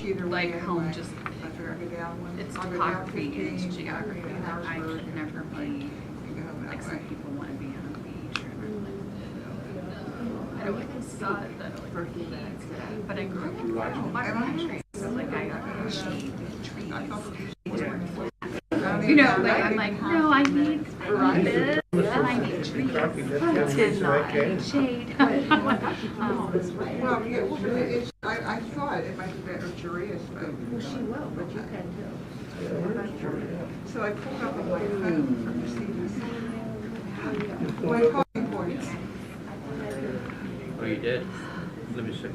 either way. like home anyway. just, After I go down one. it's I'll go down topography and 15, it's geography. in Like I Harrisburg, could never be, and go home that like some way. people want to be on the beach or I don't like the sun, but I grew up in the country, so like I got shade and trees. You know, like I'm like, no, I need this and I need trees. I did not need shade. Well, yeah, well, it's, I thought it might be better curious, but. Well, she will, but you can too. So I pulled up on my phone to see this. My talking points. Oh, you did? Let me see.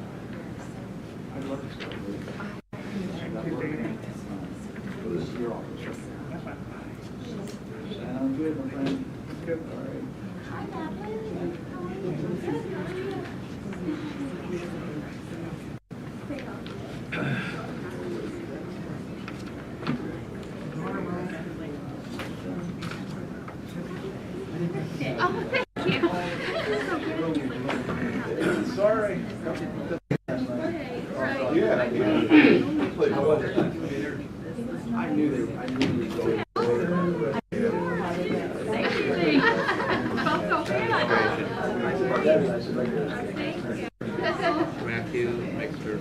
Sounds good, my friend. Good, all right. Oh, thank you. Sorry. Yeah. I knew they were going. Matthew, Mixer,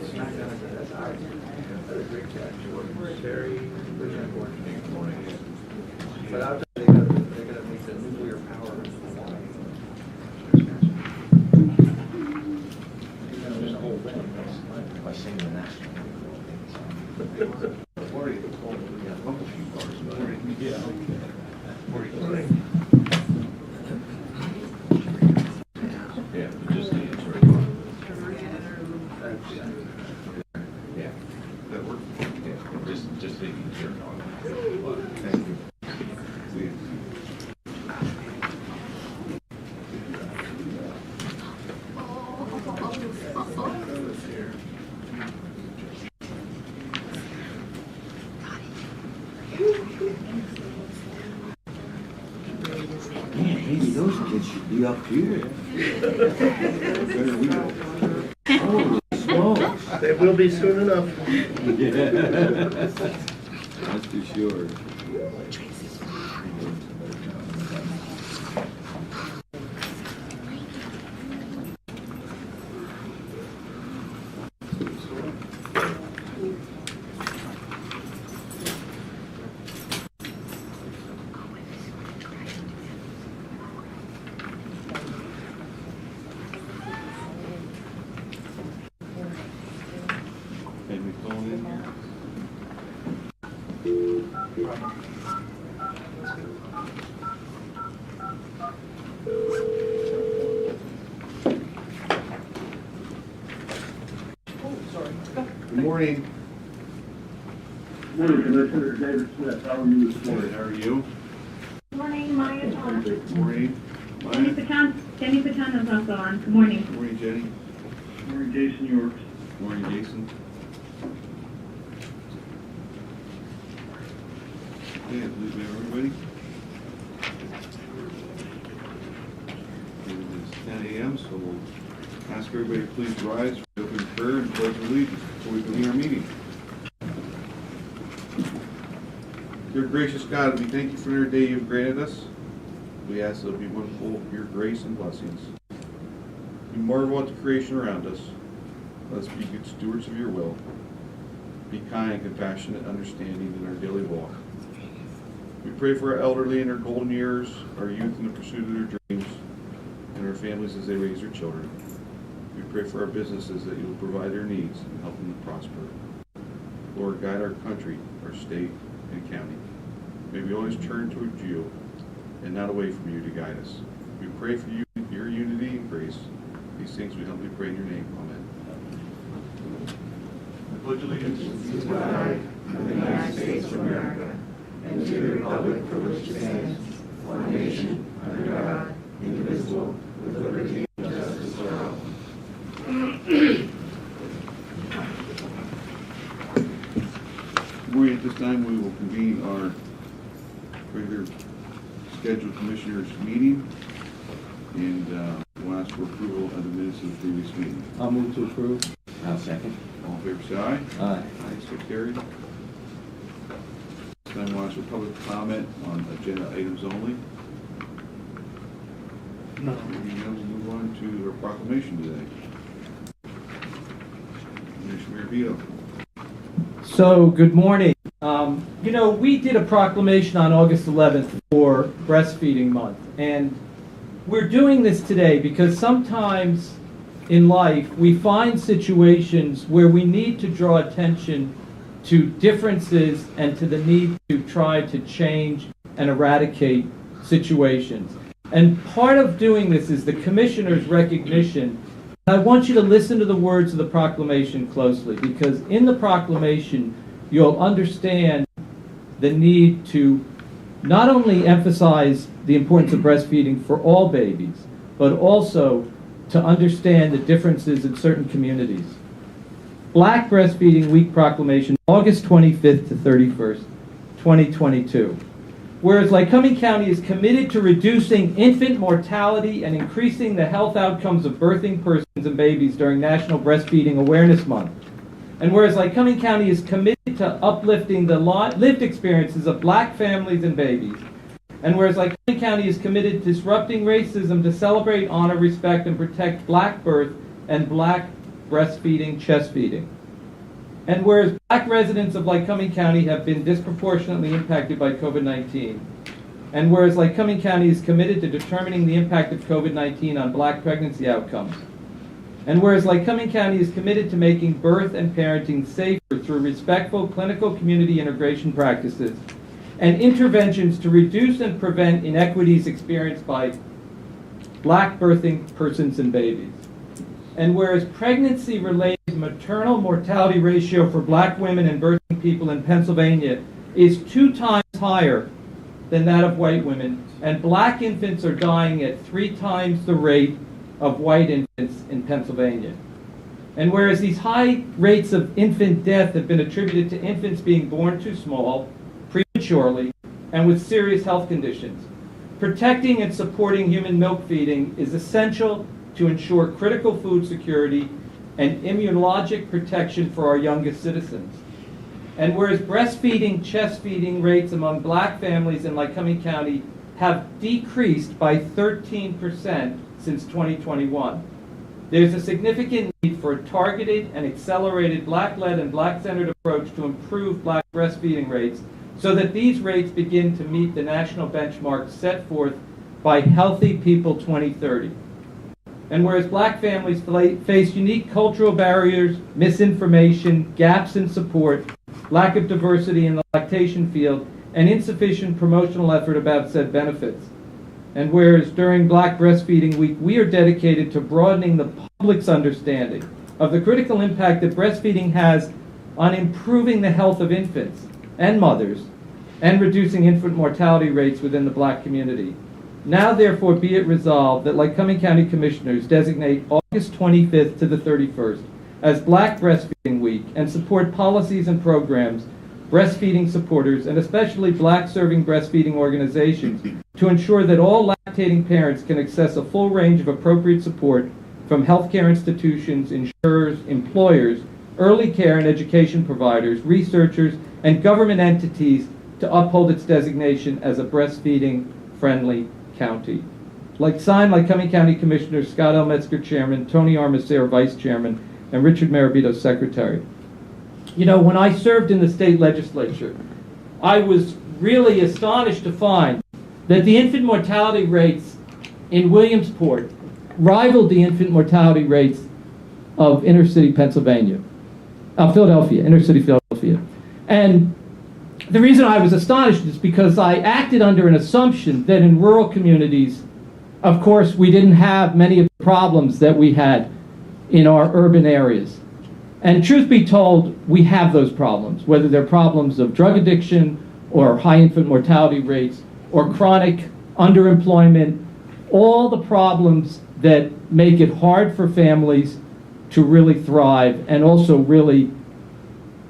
Sherry, But I'll tell you, they're gonna make the nuclear power. There's a whole thing. By singing the national anthem. Yeah. Yeah, just the answer. Yeah. That works? Yeah, just making sure. Thank you. See you. Man, maybe those kids should be up here. Better we go. Holy smokes. They will be soon enough. Yeah. That's for sure. Hey, we calling in here? Good morning. Morning, Commissioner David Smith. How are you this morning? How are you? Morning, Maya Thomas. Good morning. Jenny Patano's also on. Good morning. Good morning, Jenny. Morning, Jason Yorks. Good morning, Jason. Okay, I believe we have everybody. It is 10 a.m., so we'll ask everybody to please rise for the opening prayer and pledge allegiance before we begin our meeting. Dear gracious God, we thank you for another day you've granted us. We ask that it be one full of your grace and blessings. We marvel at the creation around us. Let us be good stewards of your will. Be kind, compassionate, understanding in our daily walk. We pray for our elderly in their golden years, our youth in the pursuit of their dreams, and our families as they raise their children. We pray for our businesses that you will provide their needs and help them to prosper. Lord, guide our country, our state, and county. May we always turn towards you and not away from you to guide us. We pray for you, your unity and grace. These things we humbly pray in your name. Amen. I pledge allegiance to the flag of the United States of America and to the republic for which it stands, one nation, under God, indivisible, with liberty and justice for all. At this time, we will convene our regular scheduled commissioners meeting, and we'll ask for approval of the minutes of the previous meeting. I'll move to approve. I'll second. All in favor, say aye. Aye. Ayes carried. This time we'll ask for public comment on agenda items only. No. We'll move on to our proclamation today. Commissioner Vito. So, good morning. We did a proclamation on August 11th for Breastfeeding Month, and we're doing this today because sometimes in life we find situations where we need to draw attention to differences and to the need to try to change and eradicate situations. And part of doing this is the Commissioner's recognition. I want you to listen to the words of the proclamation closely, because in the proclamation you'll understand the need to not only emphasize the importance of breastfeeding for all babies, but also to understand the differences in certain communities. Black Breastfeeding Week Proclamation, August 25th to 31st, 2022. Whereas Lycoming County is committed to reducing infant mortality and increasing the health outcomes of birthing persons and babies during National Breastfeeding Awareness Month. And whereas Lycoming County is committed to uplifting the lived experiences of black families and babies. And whereas Lycoming County is committed to disrupting racism to celebrate, honor, respect, and protect black birth and black breastfeeding, chest feeding. And whereas black residents of Lycoming County have been disproportionately impacted by COVID-19, and whereas Lycoming County is committed to determining the impact of COVID-19 on black pregnancy outcomes, and whereas Lycoming County is committed to making birth and parenting safer through respectful clinical community integration practices and interventions to reduce and prevent inequities experienced by black birthing persons and babies. And whereas pregnancy-related maternal mortality ratio for black women and birthing people in Pennsylvania is 2 times higher than that of white women, and black infants are dying at 3 times the rate of white infants in Pennsylvania. And whereas these high rates of infant death have been attributed to infants being born too small, prematurely, and with serious health conditions, protecting and supporting human milk feeding is essential to ensure critical food security and immunologic protection for our youngest citizens. And whereas breastfeeding, chest feeding rates among black families in Lycoming County have decreased by 13% since 2021, there's a significant need for a targeted and accelerated black-led and black-centered approach to improve black breastfeeding rates so that these rates begin to meet the national benchmarks set forth by Healthy People 2030. And whereas black families face unique cultural barriers, misinformation, gaps in support, lack of diversity in the lactation field, and insufficient promotional effort about said benefits. And whereas during Black Breastfeeding Week, we are dedicated to broadening the public's understanding of the critical impact that breastfeeding has on improving the health of infants and mothers and reducing infant mortality rates within the black community. Now, therefore, be it resolved that Lycoming County Commissioners designate August 25th to the 31st as Black Breastfeeding Week and support policies and programs, breastfeeding supporters, and especially black-serving breastfeeding organizations to ensure that all lactating parents can access a full range of appropriate support from healthcare institutions, insurers, employers, early care and education providers, researchers, and government entities to uphold its designation as a breastfeeding-friendly county. Signed, Lycoming County Commissioners Scott L. Metzger, Chairman, Tony Armasair, Vice Chairman, and Richard Marabito, Secretary. When I served in the state legislature, I was really astonished to find that the infant mortality rates in Williamsport rivaled the infant mortality rates of inner city Pennsylvania, Philadelphia, inner city Philadelphia. And the reason I was astonished is because I acted under an assumption that in rural communities, of course, we didn't have many of the problems that we had in our urban areas. And truth be told, we have those problems, whether they're problems of drug addiction or high infant mortality rates or chronic underemployment, all the problems that make it hard for families to really thrive and also really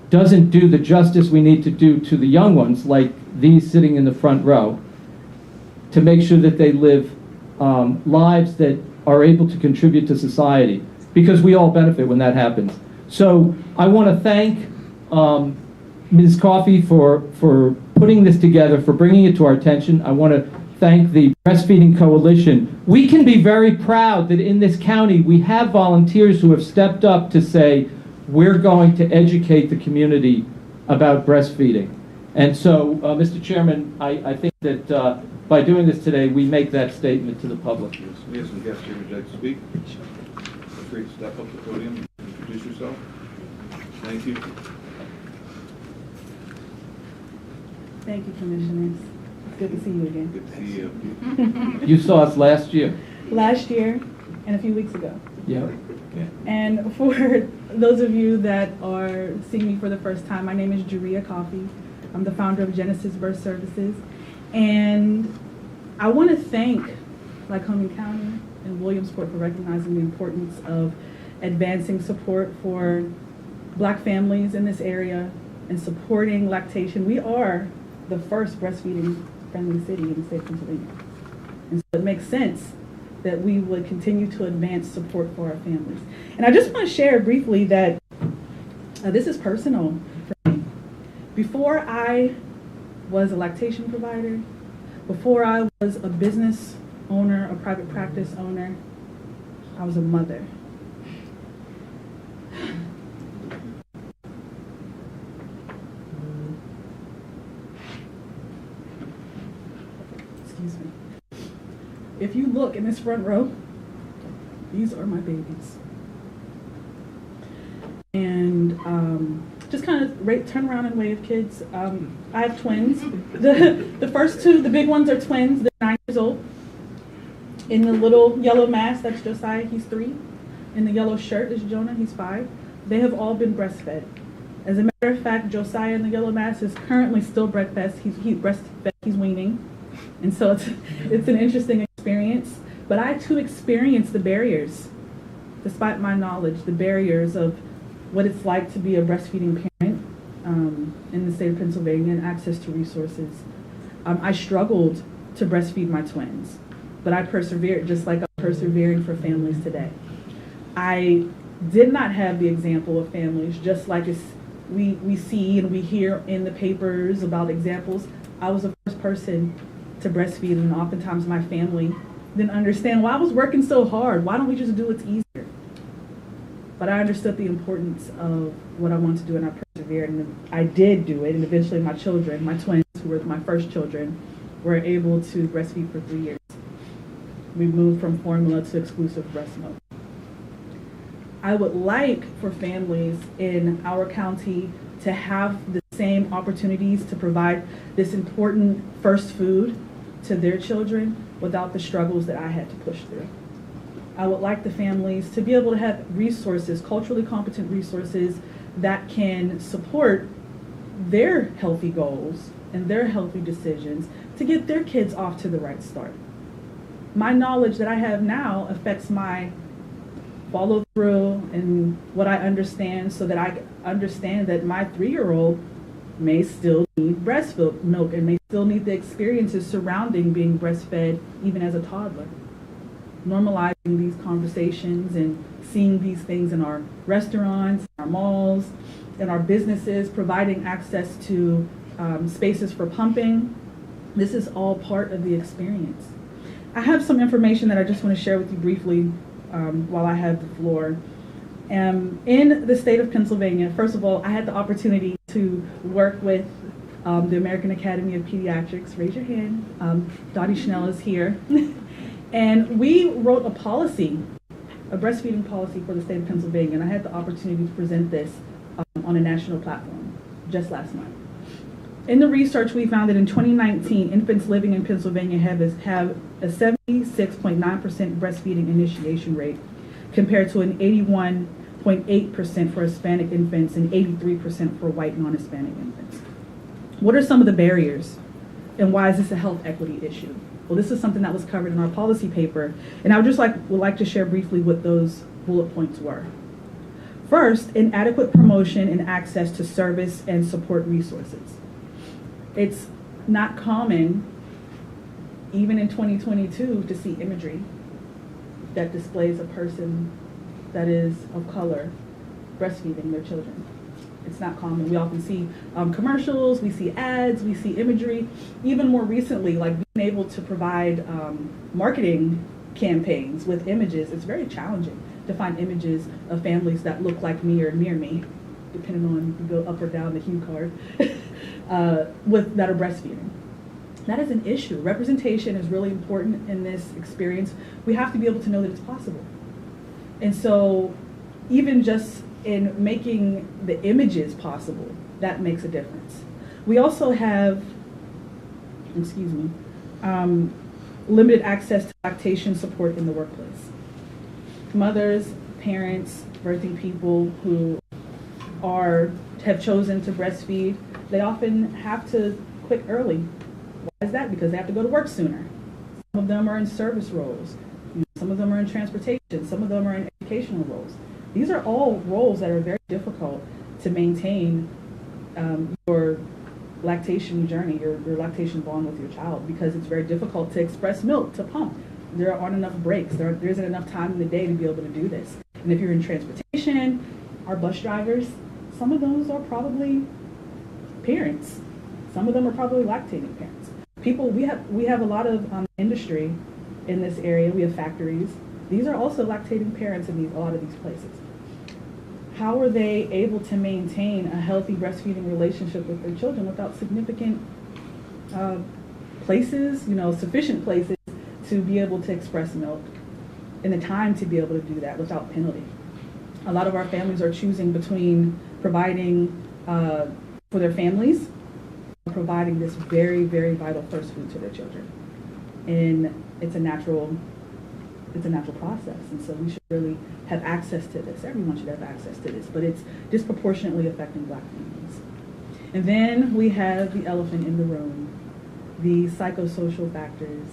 doesn't do the justice we need to do to the young ones, like these sitting in the front row, to make sure that they live lives that are able to contribute to society, because we all benefit when that happens. So I want to thank Ms. Coffey for putting this together, for bringing it to our attention. I want to thank the Breastfeeding Coalition. We can be very proud that in this county we have volunteers who have stepped up to say, we're going to educate the community about breastfeeding. And so, Mr. Chairman, I think that by doing this today, we make that statement to the public. Yes, we have some guests here. Would you like to speak? Feel free to step up to the podium and introduce yourself. Thank you. Thank you, Commissioners. It's good to see you again. Good to see you. You saw us last year. Last year and a few weeks ago. Yeah. And for those of you that are seeing me for the first time, my name is Juria Coffey. I'm the founder of Genesis Birth Services. And I want to thank Lycoming County and Williamsport for recognizing the importance of advancing support for Black families in this area and supporting lactation. We are the first breastfeeding friendly city in the state of Pennsylvania. And so it makes sense that we would continue to advance support for our families. And I just want to share briefly that this is personal for me. Before I was a lactation provider, before I was a business owner, a private practice owner, I was a mother. Excuse me. If you look in this front row, these are my babies. And just kind of turn around and wave, kids. I have twins. The first two, the big ones are twins. They're 9 years old. In the little yellow mask, that's Josiah, he's 3. In the yellow shirt is Jonah, he's 5. They have all been breastfed. As a matter of fact, Josiah in the yellow mask is currently still breastfed. He's weaning. And so it's an interesting experience. But I too experienced the barriers, despite my knowledge, the barriers of what it's like to be a breastfeeding parent in the state of Pennsylvania and access to resources. I struggled to breastfeed my twins, but I persevered just like I'm persevering for families today. I did not have the example of families just like we see and we hear in the papers about examples. I was the first person to breastfeed, and oftentimes my family didn't understand why I was working so hard. Why don't we just do what's easier? But I understood the importance of what I wanted to do, and I persevered, and I did do it. And eventually my children, my twins, who were my first children, were able to breastfeed for 3 years. We moved from formula to exclusive breast milk. I would like for families in our county to have the same opportunities to provide this important first food to their children without the struggles that I had to push through. I would like the families to be able to have resources, culturally competent resources that can support their healthy goals and their healthy decisions to get their kids off to the right start. My knowledge that I have now affects my follow through and what I understand, so that I understand that my 3-year-old may still need breast milk and may still need the experiences surrounding being breastfed even as a toddler. Normalizing these conversations and seeing these things in our restaurants, our malls, in our businesses, providing access to spaces for pumping. This is all part of the experience. I have some information that I just want to share with you briefly while I have the floor. In the state of Pennsylvania, first of all, I had the opportunity to work with the American Academy of Pediatrics. Raise your hand. Dottie Schnell is here. And we wrote a policy, a breastfeeding policy for the state of Pennsylvania, and I had the opportunity to present this on a national platform just last month. In the research, we found that in 2019, infants living in Pennsylvania have a 76.9% breastfeeding initiation rate, compared to an 81.8% for Hispanic infants and 83% for white non-Hispanic infants. What are some of the barriers, and why is this a health equity issue? Well, this is something that was covered in our policy paper, and I would like to share briefly what those bullet points were. First, inadequate promotion and access to service and support resources. It's not common, even in 2022, to see imagery that displays a person that is of color breastfeeding their children. It's not common. We often see commercials, we see ads, we see imagery. Even more recently, like being able to provide marketing campaigns with images, it's very challenging to find images of families that look like me or near me, depending on if you go up or down the hue card, that are breastfeeding. That is an issue. Representation is really important in this experience. We have to be able to know that it's possible. And so even just in making the images possible, that makes a difference. We also have, limited access to lactation support in the workplace. Mothers, parents, birthing people who have chosen to breastfeed, they often have to quit early. Why is that? Because they have to go to work sooner. Some of them are in service roles. Some of them are in transportation. Some of them are in educational roles. These are all roles that are very difficult to maintain your lactation journey, your lactation bond with your child, because it's very difficult to express milk, to pump. There aren't enough breaks. There isn't enough time in the day to be able to do this. And if you're in transportation, our bus drivers, some of those are probably parents. Some of them are probably lactating parents. We have a lot of industry in this area. We have factories. These are also lactating parents in a lot of these places. How are they able to maintain a healthy breastfeeding relationship with their children without significant places, sufficient places to be able to express milk and the time to be able to do that without penalty? A lot of our families are choosing between providing for their families, providing this very, very vital first food to their children. And it's a natural process, and so we should really have access to this. Everyone should have access to this, but it's disproportionately affecting Black families. And then we have the elephant in the room, the psychosocial factors,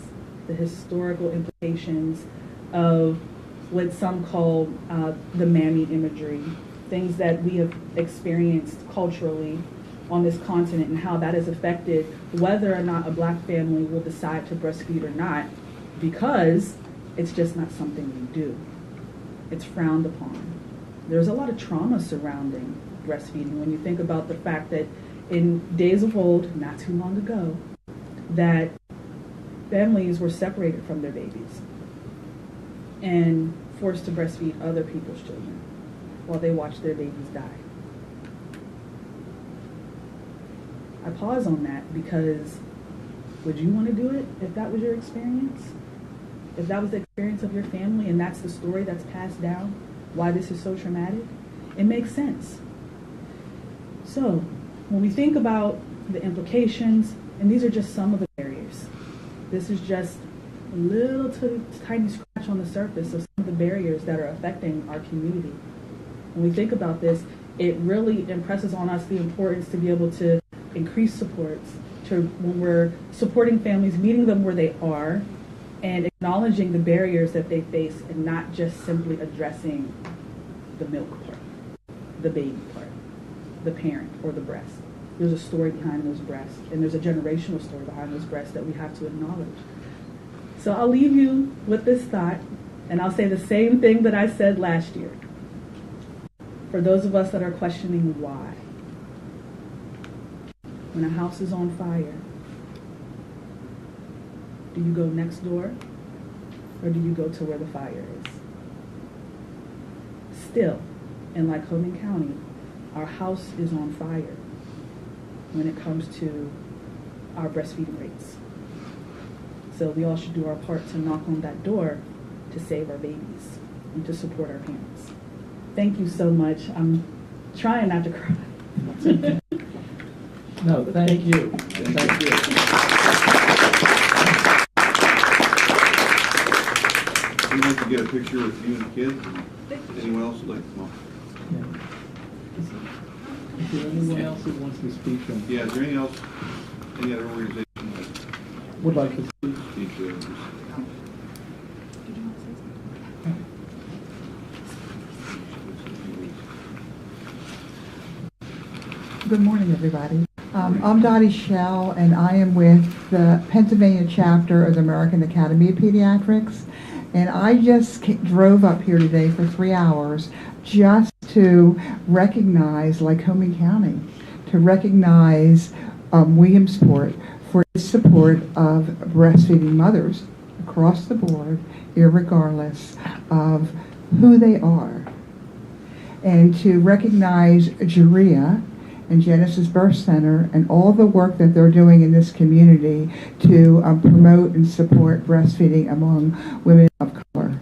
the historical implications of what some call the mammy imagery, things that we have experienced culturally on this continent, and how that has affected whether or not a Black family will decide to breastfeed or not, because it's just not something we do. It's frowned upon. There's a lot of trauma surrounding breastfeeding when you think about the fact that in days of old, not too long ago, that families were separated from their babies and forced to breastfeed other people's children while they watched their babies die. I pause on that because would you want to do it if that was your experience? If that was the experience of your family and that's the story that's passed down, why this is so traumatic, it makes sense. So when we think about the implications, and these are just some of the barriers. This is just a little tiny scratch on the surface of some of the barriers that are affecting our community. When we think about this, it really impresses on us the importance to be able to increase supports, when we're supporting families, meeting them where they are, and acknowledging the barriers that they face, and not just simply addressing the milk part, the baby part, the parent, or the breast. There's a story behind those breasts, and there's a generational story behind those breasts that we have to acknowledge. So I'll leave you with this thought, and I'll say the same thing that I said last year. For those of us that are questioning why, when a house is on fire, do you go next door, or do you go to where the fire is? Still, in Lycoming County, our house is on fire when it comes to our breastfeeding rates. So we all should do our part to knock on that door to save our babies and to support our parents. Thank you so much. I'm trying not to cry. No, thank you. Thank you. We'd like to get a picture with you and the kids. Anyone else would like to come up? Is there anyone else who wants to speak? Yeah, is there anything else, any other organization that Would like to speak? speak to? Good morning, everybody. I'm Dottie Schell, and I am with the Pennsylvania chapter of the American Academy of Pediatrics. And I just drove up here today for 3 hours just to recognize Lycoming County, to recognize Williamsport for its support of breastfeeding mothers across the board, irregardless of who they are. And to recognize Juria and Genesis Birth Center and all the work that they're doing in this community to promote and support breastfeeding among women of color.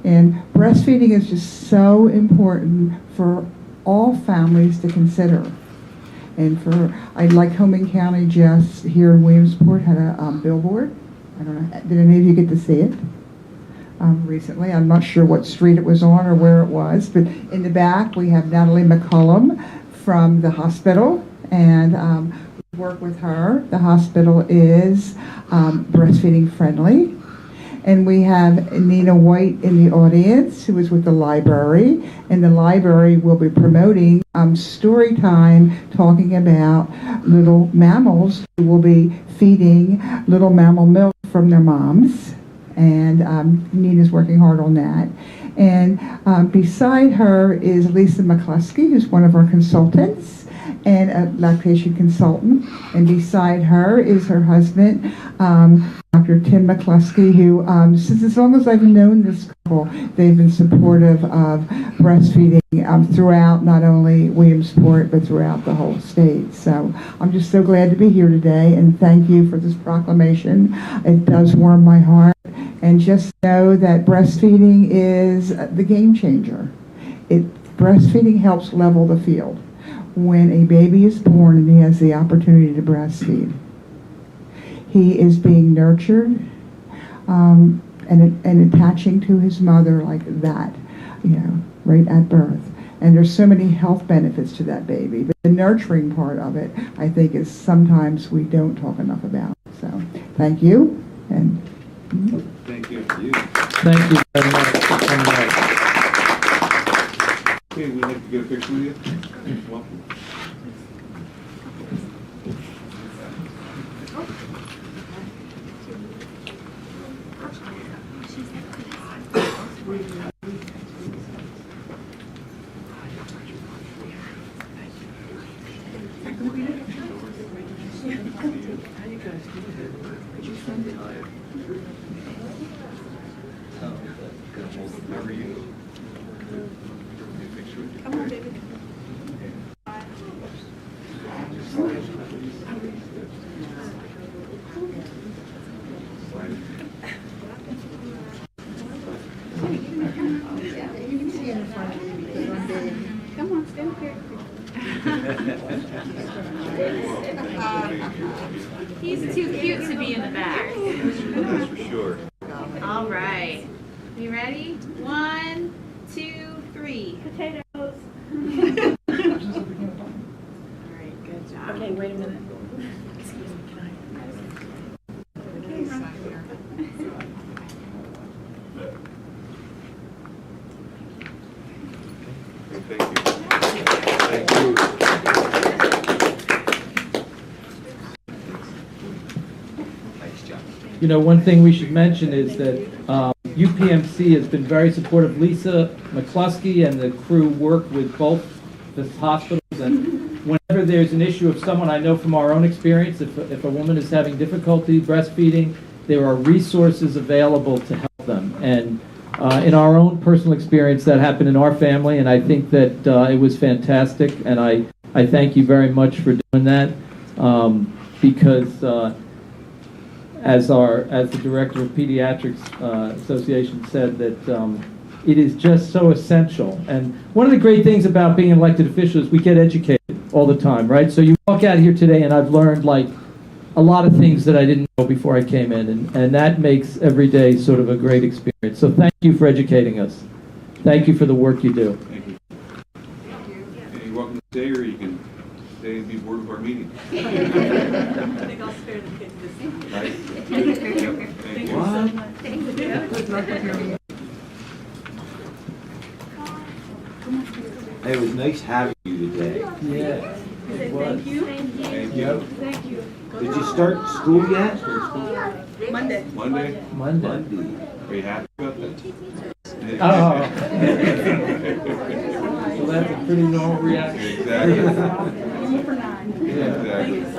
And breastfeeding is just so important for all families to consider. And Lycoming County just here in Williamsport had a billboard. I don't know, did any of you get to see it? Recently. I'm not sure what street it was on or where it was, but in the back we have Natalie McCullum from the hospital, and we work with her. The hospital is breastfeeding friendly. And we have Nina White in the audience, who is with the library, and the library will be promoting story time, talking about little mammals who will be feeding little mammal milk from their moms. And Nina's working hard on that. And beside her is Lisa McCluskey, who's one of our consultants and a lactation consultant. And beside her is her husband, Dr. Tim McCluskey, who, since as long as I've known this couple, they've been supportive of breastfeeding throughout not only Williamsport, but throughout the whole state. So I'm just so glad to be here today, and thank you for this proclamation. It does warm my heart. And just know that breastfeeding is the game changer. Breastfeeding helps level the field. When a baby is born and he has the opportunity to breastfeed, he is being nurtured and attaching to his mother like that, right at birth. And there's so many health benefits to that baby. But the nurturing part of it, I think, is sometimes we don't talk enough about. So thank you. And Thank you. Thank you very much. Okay, we'd like to get a picture with you. Welcome. Come on, baby. Come on, stand here. He's too cute to be in the back. That's for sure. All right. You ready? 1, 2, 3. Potatoes. All right, good job. Okay, wait a minute. Excuse me, can I? Thank you. Thank you. Nice job. You know, one thing we should mention is that UPMC has been very supportive. Lisa McCluskey and the crew work with both the hospitals, and whenever there's an issue of someone, I know from our own experience, if a woman is having difficulty breastfeeding, there are resources available to help them. And in our own personal experience, that happened in our family, and I think that it was fantastic, and I thank you very much for doing that, because as the director of Pediatrics Association said, that it is just so essential. And one of the great things about being an elected official is we get educated all the time, right? So you walk out here today, and I've learned like a lot of things that I didn't know before I came in, and that makes every day sort of a great experience. So thank you for educating us. Thank you for the work you do. Thank you. And you're welcome to stay, or you can stay and be bored of our meeting. I think I'll spare the kids this time. Right? Yep. Thank you. So much. good luck with your meeting. Hey, it was nice having you today. Yeah. Say thank you. Thank you. Thank you. Did you start school yet? Monday. Monday? Monday. Are you happy about that? Oh. that's a pretty normal reaction. Exactly. For 9. Exactly. Thanks.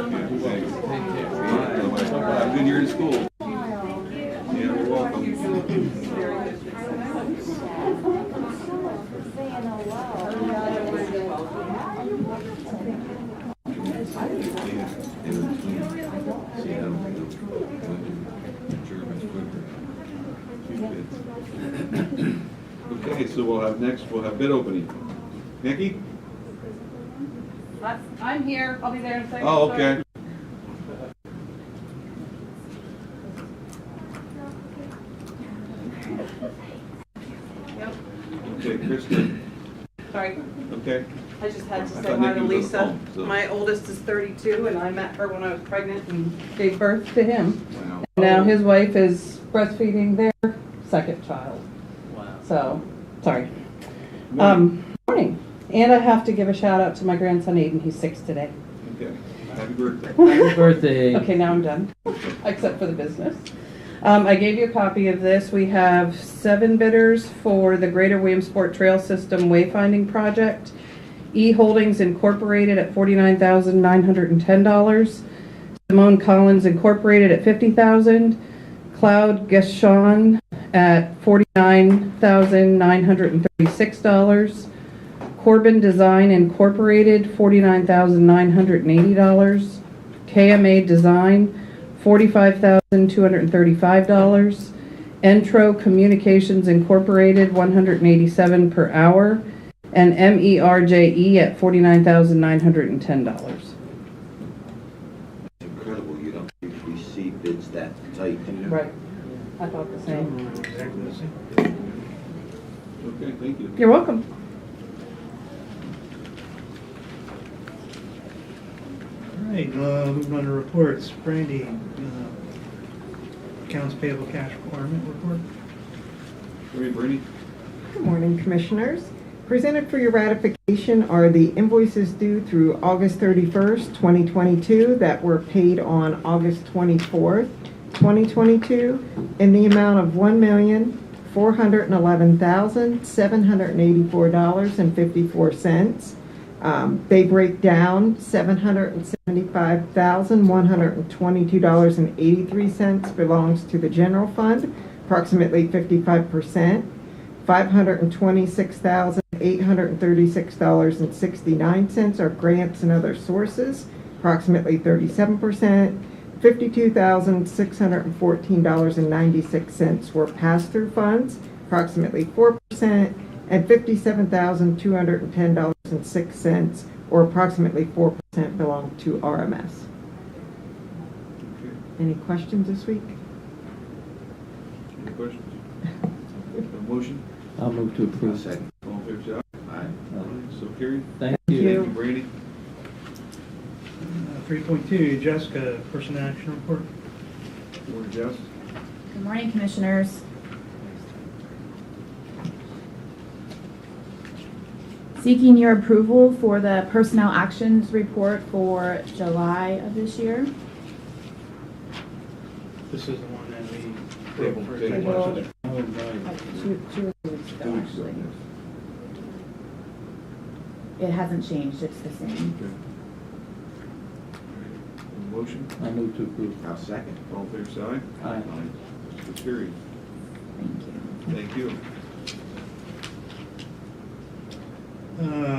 Have a good year in school. Yeah, you're welcome. Okay, so we'll have bid opening. Nikki? I'm here. I'll be there in a second. Oh, okay. Yep. Okay, Kristen. Sorry, Okay. I just had to I say thought hi to Nikki was on the Lisa. phone, so- My oldest is 32, and I met her when I was pregnant and gave birth to him. Wow. And now his wife is breastfeeding their second child. Wow. So, sorry. Morning. Morning. And I have to give a shout out to my grandson Aiden. He's 6 today. Okay. Happy birthday. Happy birthday. Okay, now I'm done, except for the business. I gave you a copy of this. We have 7 bidders for the Greater Williamsport Trail System Wayfinding Project. E Holdings Incorporated at $49,910. Simone Collins Incorporated at $50,000. Cloud Gashon at $49,936. Corbin Design Incorporated, $49,980. KMA Design, $45,235. Entro Communications Incorporated, $187 per hour. And MERJE at $49,910. It's incredible, you don't usually see bids that tight. Right. I thought the same. Okay, thank you. You're welcome. All right, moving on to reports. Brandy, accounts payable cash requirement report. All right, Brittany. Good morning, Commissioners. Presented for your ratification are the invoices due through August 31st, 2022 that were paid on August 24th, 2022 in the amount of $1,411,784.54. They break down $775,122.83 belongs to the general fund, approximately 55%. $526,836.69 are grants and other sources, approximately 37%. $52,614.96 were pass-through funds, approximately 4%, and $57,210.06, or approximately 4%, belong to RMS. Any questions this week? Any questions? A motion? I'll move to approve. Second. All in favor, say aye. Aye. So carried. Thank Thank you. you. Thank you, Brandy. 3.2, Jessica, person action report. Morning, Jess. Good morning, Commissioners. Seeking your approval for the personnel actions report for July of this year. This is the one that we Table, for table. table. Oh, right. Two weeks ago, 2 weeks ago, actually. yes. It hasn't changed, it's the same. Okay. Motion? I move to approve. I'll second. All in favor, say aye. Aye. So carried. Thank you. Thank you.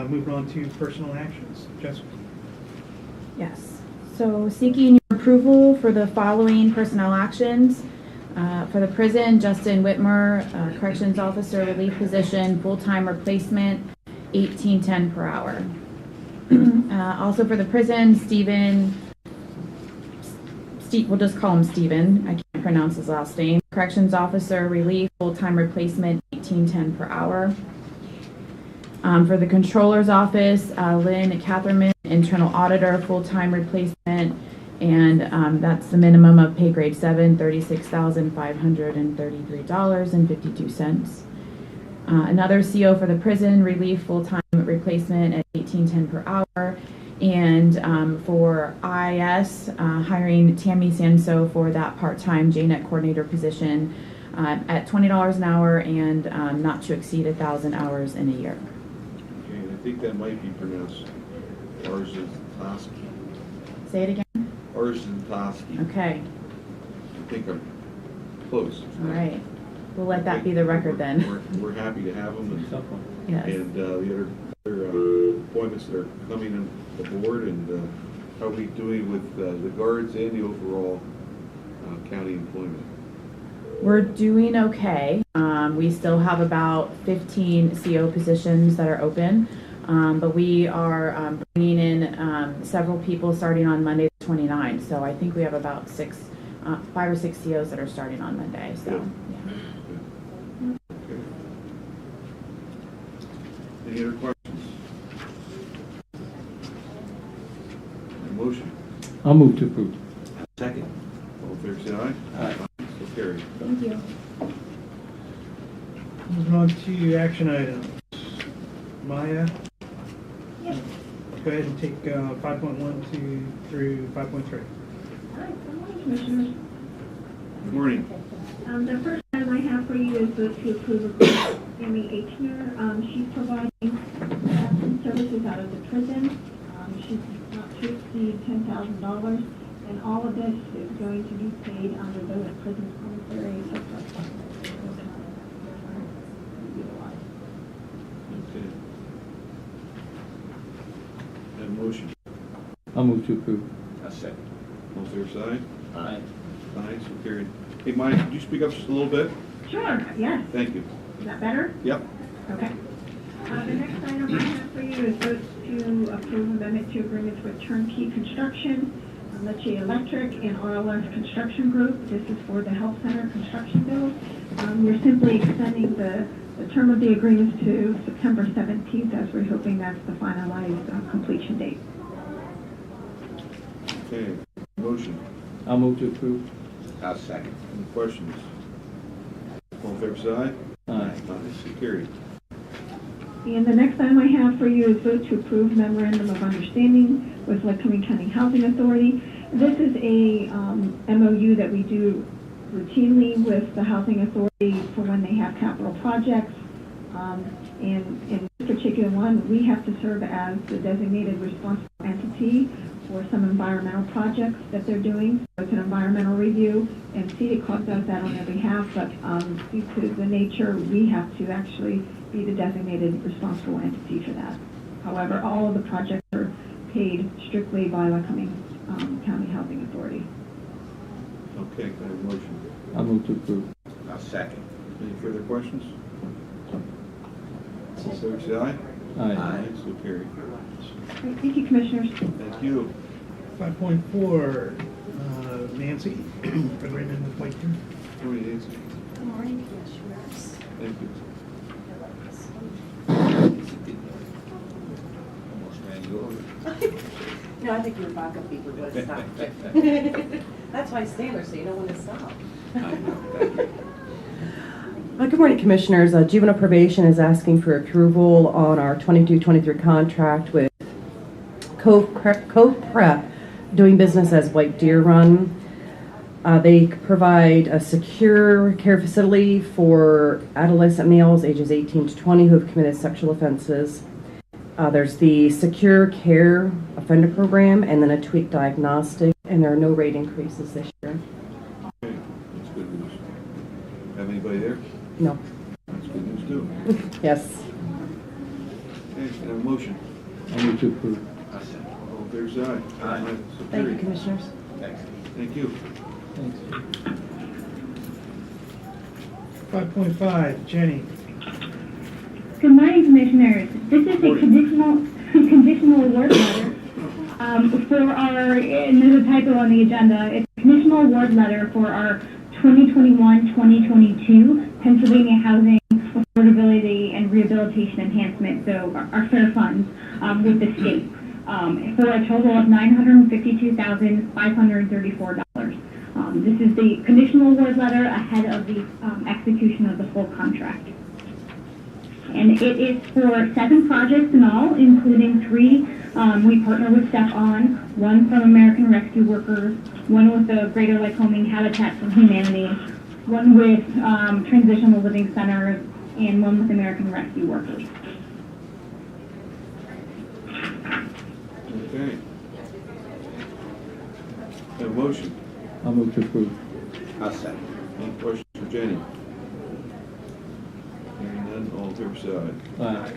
Moving on to personal actions. Jessica. Yes. So seeking your approval for the following personnel actions. For the prison, Justin Whitmer, corrections officer, relief position, full-time replacement, $18.10 per hour. Also for the prison, we'll just call him Steven. I can't pronounce his last name. Corrections officer, relief, full-time replacement, $18.10 per hour. For the controller's office, Lynn Catherman, internal auditor, full-time replacement, and that's the minimum of pay grade 7, $36,533.52. Another CO for the prison, relief, full-time replacement at $18.10 per hour. And for IS, hiring Tammy Sanso for that part-time JNET coordinator position at $20 an hour and not to exceed 1,000 hours in a year. Okay, I think that might be pronounced Arzatoski. Say it again. Arzatoski. Okay, I think I'm close. all right. We'll let that be the record then. We're happy to have them, Yes. and the other appointments that are coming on the board, and how are we doing with the guards and the overall county employment? We're doing okay. We still have about 15 CO positions that are open, but we are bringing in several people starting on Monday the 29th. So I think we have about 5 or 6 COs that are starting on Monday. So Good. yeah. Okay. Any other questions? A motion? I'll move to approve. Second. All in favor, say aye. Aye. So carried. Thank you. Moving on to action items. Maya? Go ahead and take 5.1 through 5.3. All right, good morning, Commissioners. Good morning. The first item I have for you is to approve of Amy Aichner. She's providing absence services out of the prison. She's not to exceed $10,000, and all of this is going to be paid under the prison commissary surplus fund. Okay. Have a motion. I'll move to approve. A second. All in favor, say aye. Aye. Aye, so carried. Hey, Mike, could you speak up just a little bit? Sure, yes. Thank you. Is that better? Yep. Okay. The next item I have for you is vote to approve amendment to agreements with Turnkey Construction, Lecce Electric, and RLS Construction Group. This is for the health center construction bill. We're simply extending the term of the agreements to September 17th, as we're hoping that's the finalized completion date. Okay, motion. I'll move to approve. I'll second. Any questions? All in favor, say aye. Aye. Aye, so carried. And the next item I have for you is vote to approve memorandum of understanding with Lycoming County Housing Authority. This is a MOU that we do routinely with the Housing Authority for when they have capital projects. And in this particular one, we have to serve as the designated responsible entity for some environmental projects that they're doing. So it's an environmental review, and CDCOG does that on their behalf, but due to the nature, we have to actually be the designated responsible entity for that. However, all of the projects are paid strictly by Lycoming County Housing Authority. Okay, can I have a motion? I'll move to approve. I'll second. Any further questions? All in favor, say aye. Aye. So carried. Great, thank you, Commissioners. Thank you. 5.4, Nancy, agreement with White Deer. Good morning, Nancy. Good morning, Commissioners. Thank you. Almost ran you over. No, I think your backup beeper would have stopped. That's why I stand there, so you know when to stop. I know, thank you. Good morning, Commissioners. Juvenile Probation is asking for approval on our 22-23 contract with Cove Prep, doing business as White Deer Run. They provide a secure care facility for adolescent males ages 18 to 20 who have committed sexual offenses. There's the Secure Care Offender Program and then a tweak diagnostic, and there are no rate increases this year. Okay, that's good news. Have anybody there? No. That's good news too. Yes. Okay, can I have a motion? I'll move to approve. I'll second. All in favor, say aye. Aye. So Thank you, carried. Commissioners. Thanks. Thank you. Thanks. 5.5, Jenny. Good morning, Commissioners. This is a conditional award letter for our, and there's a typo on the agenda, it's a conditional award letter for our 2021-2022 Pennsylvania Housing Affordability and Rehabilitation Enhancement, so our fair funds with the state, for a total of $952,534. This is the conditional award letter ahead of the execution of the full contract. And it is for 7 projects in all, including 3 we partner with Step On, 1 from American Rescue Workers, 1 with the Greater Lycoming Habitat for Humanity, 1 with Transitional Living Centers, and 1 with American Rescue Workers. Okay. Have a motion. I'll move to approve. I'll second. Any questions for Jenny? Hearing none, all in favor say aye. Aye.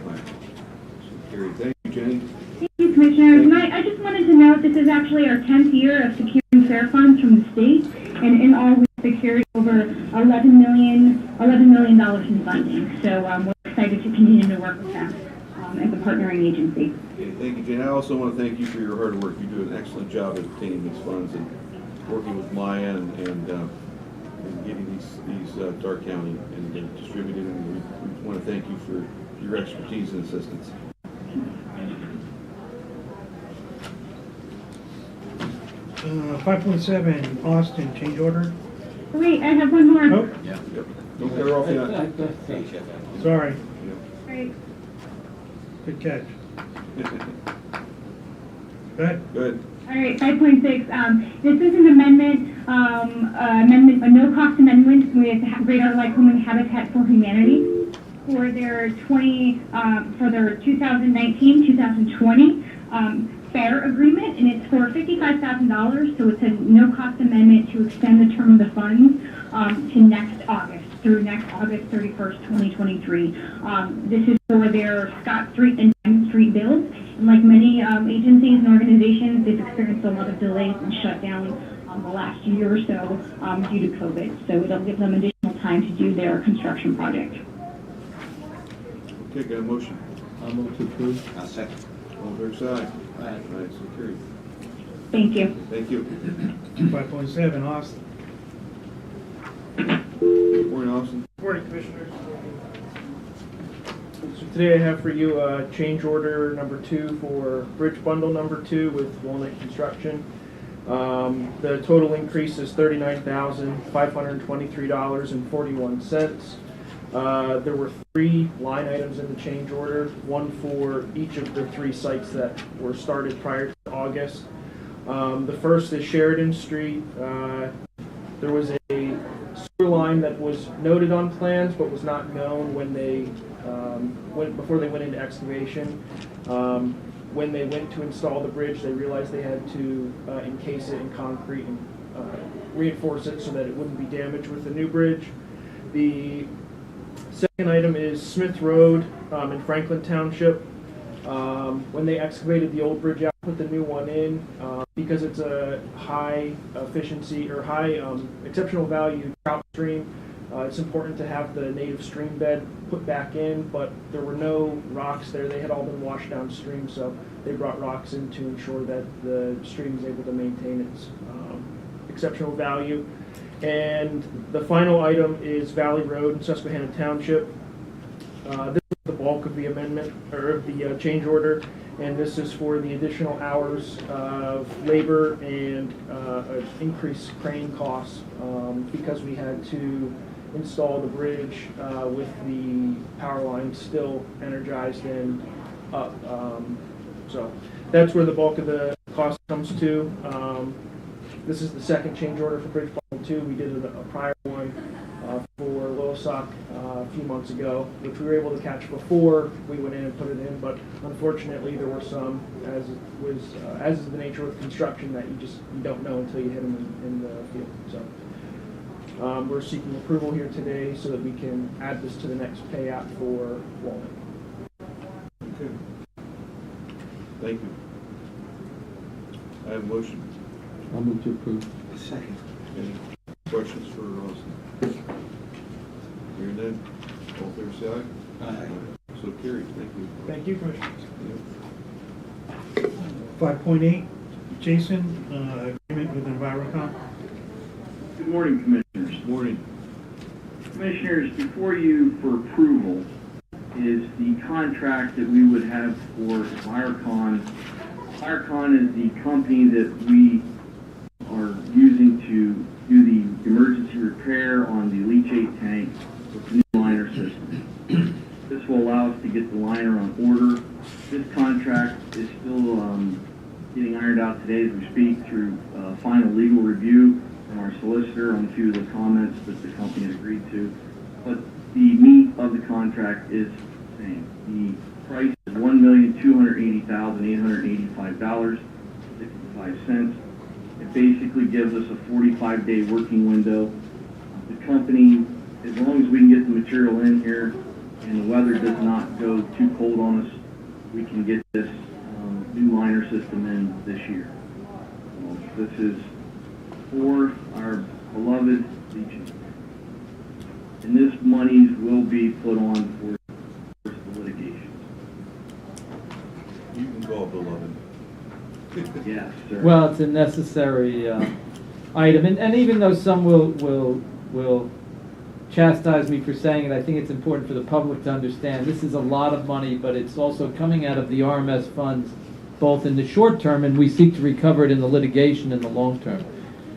So carried. Thank you, Jenny. Thank you, Commissioners. I just wanted to note this is actually our 10th year of securing fair funds from the state, and in all we've secured over $11 million in funding. So we're excited to continue to work with them as a partnering agency. Okay, thank you, Jenny. I also want to thank you for your hard work. You do an excellent job of obtaining these funds and working with Maya and getting these to our county and distributing them. We want to thank you for your expertise and assistance. 5.7, Austin, change order. Wait, I have one more. Oh, Yeah. Yep. Don't cut her off yet. sorry. Right. Good catch. Go ahead. Good. All right, 5.6. This is an amendment, a no-cost amendment with Greater Lycoming Habitat for Humanity for their 2019-2020 fair agreement, and it's for $55,000. So it's a no-cost amendment to extend the term of the funds to next August, through next August 31st, 2023. This is for their Scott Street and Diamond Street builds. And like many agencies and organizations, they've experienced a lot of delays and shutdown the last year or so due to COVID. So it'll give them additional time to do their construction project. Okay, got a motion. I'll move to approve. I'll second. All in favor say aye. Aye. Aye, so carried. Thank you. Thank you. 5.7, Austin. Good morning, Austin. Good morning, Commissioners. So today I have for you change order number 2 for bridge bundle number 2 with Walnut Construction. The total increase is $39,523.41. There were 3 line items in the change order, one for each of the 3 sites that were started prior to August. The first is Sheridan Street. There was a sewer line that was noted on plans but was not known when they before they went into excavation. When they went to install the bridge, they realized they had to encase it in concrete and reinforce it so that it wouldn't be damaged with the new bridge. The second item is Smith Road in Franklin Township. When they excavated the old bridge out, put the new one in, because it's a high efficiency or high exceptional value trout stream, it's important to have the native stream bed put back in, but there were no rocks there. They had all been washed downstream, so they brought rocks in to ensure that the stream is able to maintain its exceptional value. And the final item is Valley Road in Susquehanna Township. This is the bulk of the amendment, or of the change order, and this is for the additional hours of labor and increased crane costs because we had to install the bridge with the power line still energized and up. So that's where the bulk of the cost comes to. This is the second change order for Bridge Bundle 2. We did a prior one for Losac a few months ago, which we were able to catch before we went in and put it in, but unfortunately there were some, as is the nature with construction, that you don't know until you hit them in the field. So we're seeking approval here today so that we can add this to the next pay app for Walnut. Okay. Thank you. I have a motion. I'll move to approve. Second. Any questions for Austin? Hearing none, all in favor say aye. Aye. So carried. Thank you. Thank you, Commissioners. 5.8, Jason, agreement with Envirocom. Good morning, Commissioners. Morning. Commissioners, before you for approval is the contract that we would have for Envirocon. Envirocon is the company that we are using to do the emergency repair on the leachate tank with the new liner system. This will allow us to get the liner on order. This contract is still getting ironed out today as we speak through final legal review from our solicitor on a few of the comments that the company had agreed to. But the meat of the contract is the same. The price is $1,280,885. $1.75. It basically gives us a 45-day working window. The company, as long as we can get the material in here and the weather does not go too cold on us, we can get this new liner system in this year. This is for our beloved Legion. And this money will be put on for the litigation. You can go, beloved. Yes, sir. Well, it's a necessary item, and even though some will chastise me for saying it, I think it's important for the public to understand this is a lot of money, but it's also coming out of the RMS funds, both in the short term, and we seek to recover it in the litigation in the long term.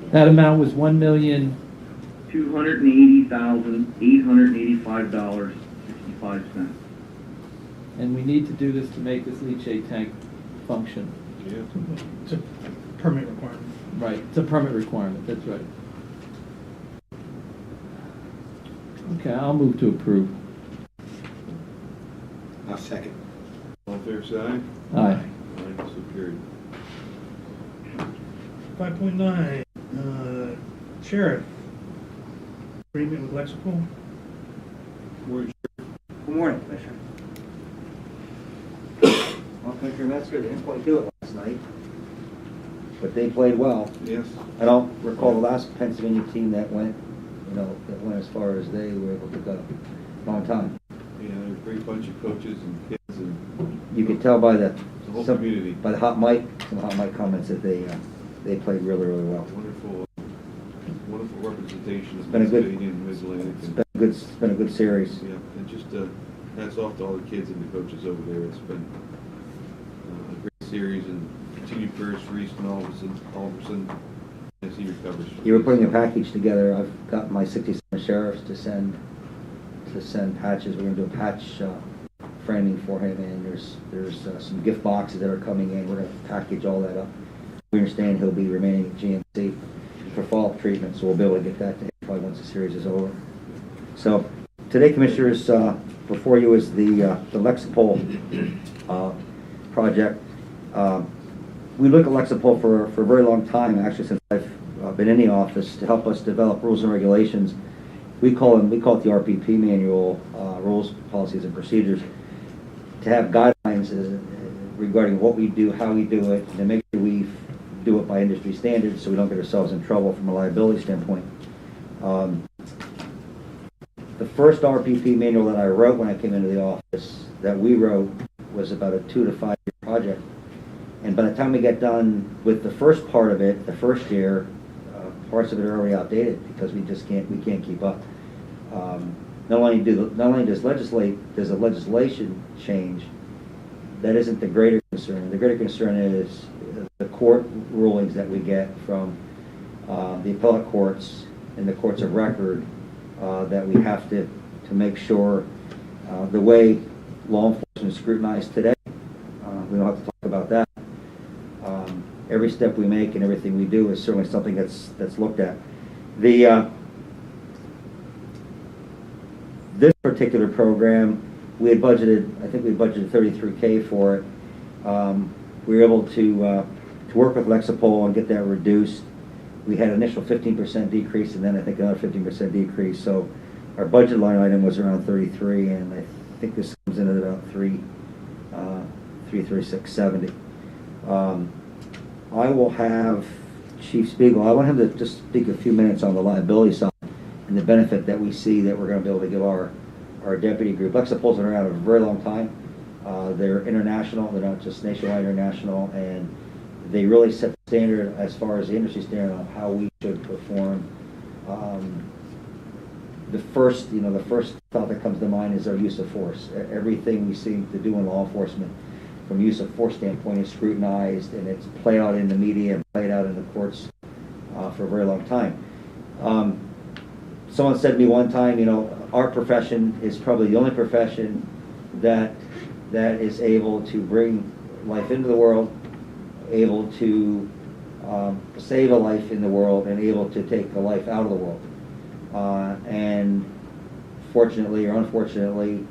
That amount was $280,885.65. and we need to do this to make this leachate tank function. Yeah. It's a permit requirement. Right, it's a permit requirement, that's right. Okay, I'll move to approve. I'll second. All fair side? Aye. Aye, so carried. 5.9, Sheriff. Agreement with Lexipol. Good morning, Commissioner. Well, Commissioner Metzger didn't quite do it last night, but they played well. Yes. I don't recall the last Pennsylvania team that went, that went as far as they were able to go. Long time. Yeah, they're a great bunch of coaches and kids and You could tell by the whole community. by the hot mic, some hot mic comments that they played really, really well. Wonderful representation of been a good- Pennsylvania and Mid-Atlantic. It's been a good series. Yeah, and just hats off to all the kids and the coaches over there. It's been a great series and continued prayers for Easton Alderson as he recovers. You were putting a package together. I've got my 67 sheriffs to send patches. We're going to do a patch framing for him, and there's some gift boxes that are coming in. We're going to package all that up. We understand he'll be remaining at GMC for fall treatment, so we'll be able to get that to him probably once the series is over. So today, Commissioners, before you is the Lexipol project. We look at Lexipol for a very long time, actually since I've been in the office, to help us develop rules and regulations. We call it the RPP manual, rules, policies, and procedures, to have guidelines regarding what we do, how we do it, and to make sure we do it by industry standards so we don't get ourselves in trouble from a liability standpoint. The first RPP manual that I wrote when I came into the office, that we wrote, was about a 2 to 5 year project. And by the time we get done with the first part of it, the first year, parts of it are already outdated because we can't keep up. Not only does a legislation change, that isn't the greater concern. The greater concern is the court rulings that we get from the appellate courts and the courts of record, that we have to make sure the way law enforcement is scrutinized today, we don't have to talk about that. Every step we make and everything we do is certainly something that's looked at. This particular program, we had budgeted, I think we budgeted $33K for it. We were able to work with Lexipol and get that reduced. We had an initial 15% decrease and then I think another 15% decrease. So our budget line item was around 33, and I think this comes in at about 33670. I will have Chief Spiegel. I want him to just speak a few minutes on the liability side and the benefit that we see that we're going to be able to give our deputy group. Lexipol's been around a very long time. They're international. They're not just nationwide, international, and they really set the standard as far as the industry standard on how we should perform. The first thought that comes to mind is our use of force. Everything we seem to do in law enforcement, from use of force standpoint, is scrutinized, and it's played out in the media and played out in the courts for a very long time. Someone said to me one time, our profession is probably the only profession that is able to bring life into the world, able to save a life in the world, and able to take a life out of the world. And fortunately or unfortunately,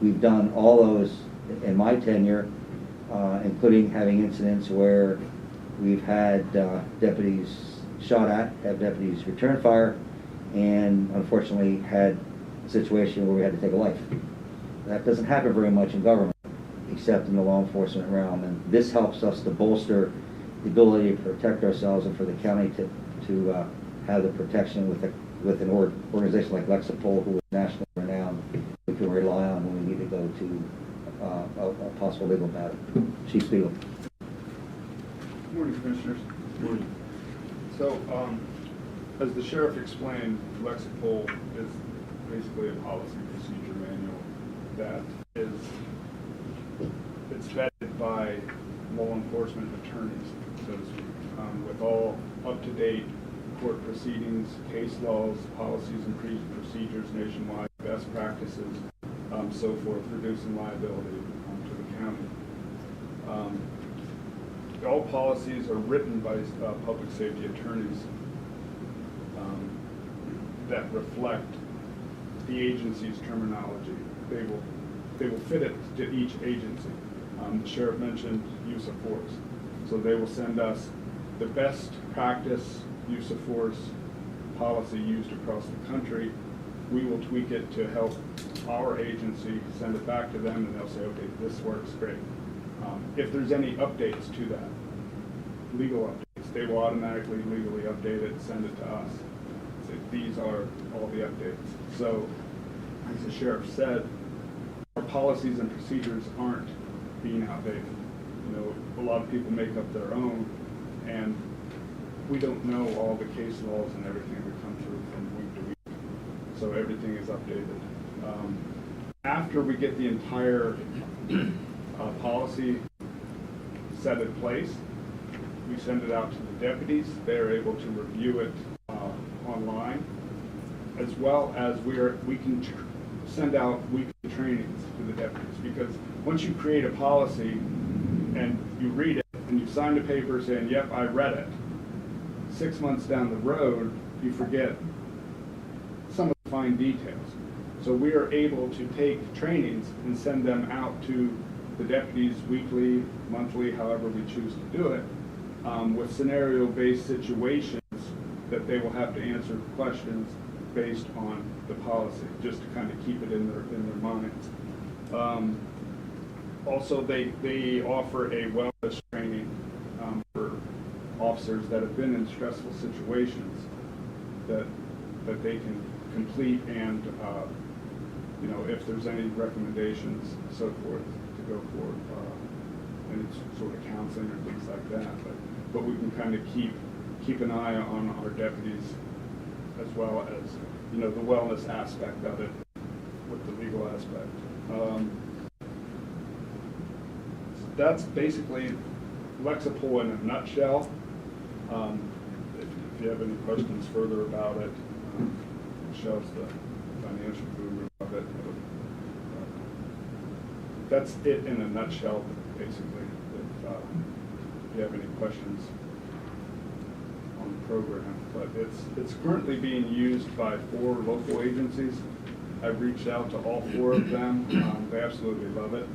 we've done all those in my tenure, including having incidents where We've had deputies shot at, have deputies return fire, and unfortunately had a situation where we had to take a life. That doesn't happen very much in government, except in the law enforcement realm, and this helps us to bolster the ability to protect ourselves and for the county to have the protection with an organization like Lexipol, who is nationally renowned, we can rely on when we need to go to a possible legal matter. Chief Spiegel. Good morning, Commissioners. Good morning. So, as the sheriff explained, Lexipol is basically a policy procedure manual that it's vetted by law enforcement attorneys, so to speak, with all up-to-date court proceedings, case laws, policies and procedures nationwide, best practices, so forth, reducing liability to the county. All policies are written by public safety attorneys that reflect the agency's terminology. They will fit it to each agency. The sheriff mentioned use of force, so they will send us the best practice use of force policy used across the country. We will tweak it to help our agency, send it back to them, and they'll say, okay, this works great. If there's any updates to that, legal updates, they will automatically legally update it and send it to us. Say, these are all the updates. So, as the sheriff said, our policies and procedures aren't being outdated. You know, a lot of people make up their own, and we don't know all the case laws and everything that come through from week to week. So everything is updated. After we get the entire policy set in place, we send it out to the deputies. They're able to review it online, as well as we can send out weekly trainings to the deputies, because once you create a policy and you read it and you sign the paper saying, yep, I read it, 6 months down the road, you forget some of the fine details. So we are able to take trainings and send them out to the deputies weekly, monthly, however we choose to do it, with scenario-based situations that they will have to answer questions based on the policy, just to kind of keep it in their minds. Also, they offer a wellness training for officers that have been in stressful situations that they can complete, and you know, if there's any recommendations, so forth, to go for any sort of counseling or things like that. But we can kind of keep an eye on our deputies, as well as, you know, the wellness aspect of it with the legal aspect. That's basically Lexipol in a nutshell. If you have any questions further about it, Michelle's the financial guru of it. That's it in a nutshell, basically. If you have any questions on the program, but it's currently being used by 4 local agencies. I've reached out to all 4 of them. They absolutely love it,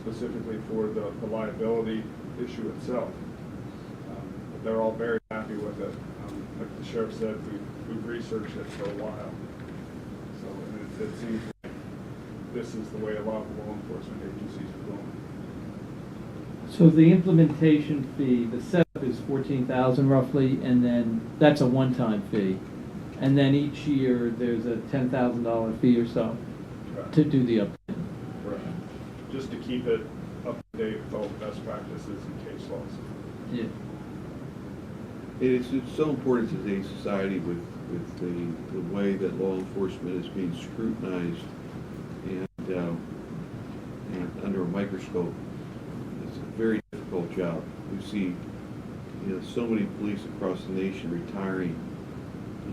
specifically for the liability issue itself. But they're all very happy with it. Like the sheriff said, we've researched it for a while. So it seems like this is the way a lot of law enforcement agencies are going. So the implementation fee, the setup is $14,000 roughly, and then that's a one-time fee. And then each year there's a $10,000 fee or so to do the update. Right. Just to keep it up to date with all the best practices and case laws. Yeah. It's so important in today's society with the way that law enforcement is being scrutinized and under a microscope. It's a very difficult job. We see, you know, so many police across the nation retiring